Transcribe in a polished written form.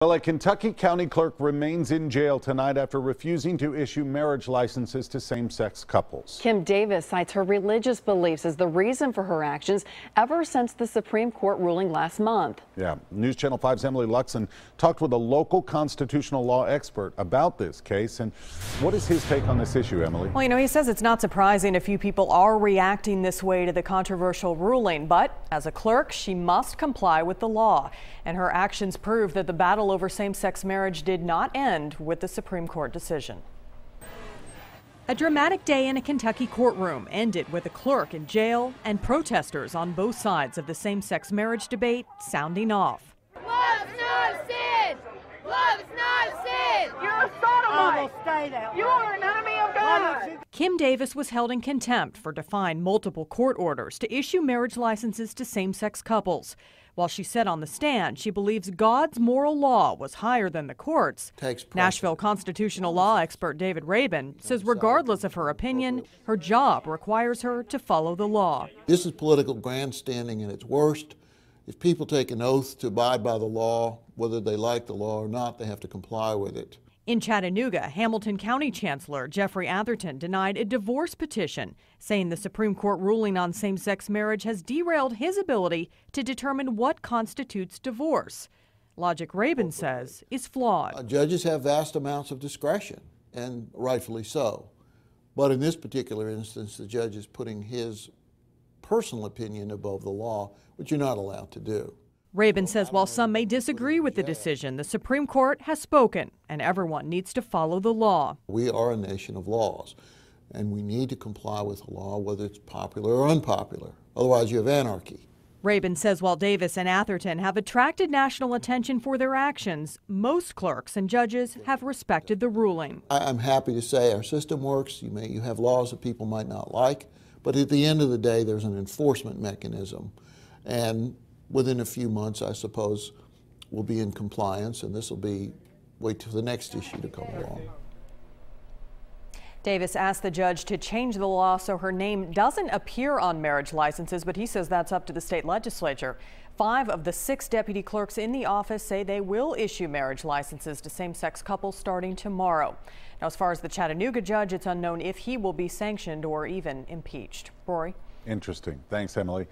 Well, a Kentucky county clerk remains in jail tonight after refusing to issue marriage licenses to same-sex couples. Kim Davis cites her religious beliefs as the reason for her actions ever since the Supreme Court ruling last month. Yeah, News Channel 5's Emily Luxon talked with a local constitutional law expert about this case. And what is his take on this issue, Emily? Well, he says it's not surprising a few people are reacting this way to the controversial ruling, but as a clerk, she must comply with the law. And her actions prove that the battle over same-sex marriage did not end with the Supreme Court decision. A dramatic day in a Kentucky courtroom ended with a clerk in jail and protesters on both sides of the same-sex marriage debate sounding off. Love's no sin! Love's no sin! You're a sodomite! I will stay that way. You are an enemy of God! Kim Davis was held in contempt for defying multiple court orders to issue marriage licenses to same-sex couples. While she said on the stand she believes God's moral law was higher than the courts, Nashville constitutional law expert David Rabin says regardless of her opinion, her job requires her to follow the law. This is political grandstanding at its worst. If people take an oath to abide by the law, whether they like the law or not, they have to comply with it. In Chattanooga, Hamilton County Chancellor Jeffrey Atherton denied a divorce petition, saying the Supreme Court ruling on same-sex marriage has derailed his ability to determine what constitutes divorce. Logic, Rabin says, is flawed. Judges have vast amounts of discretion, and rightfully so. But in this particular instance, the judge is putting his personal opinion above the law, which you're not allowed to do. Rabin says while some may disagree with the decision, the Supreme Court has spoken and everyone needs to follow the law. We are a nation of laws, and we need to comply with the law, whether it's popular or unpopular. Otherwise, you have anarchy. Rabin says while Davis and Atherton have attracted national attention for their actions, most clerks and judges have respected the ruling. I'm happy to say our system works. You have laws that people might not like, but at the end of the day, there's an enforcement mechanism. And within a few months, I suppose, we'll be in compliance, and this will be, wait till the next issue to come along. Davis asked the judge to change the law so her name doesn't appear on marriage licenses, but he says that's up to the state legislature. 5 of the 6 deputy clerks in the office say they will issue marriage licenses to same-sex couples starting tomorrow. Now, as far as the Chattanooga judge, it's unknown if he will be sanctioned or even impeached. Rory? Interesting. Thanks, Emily.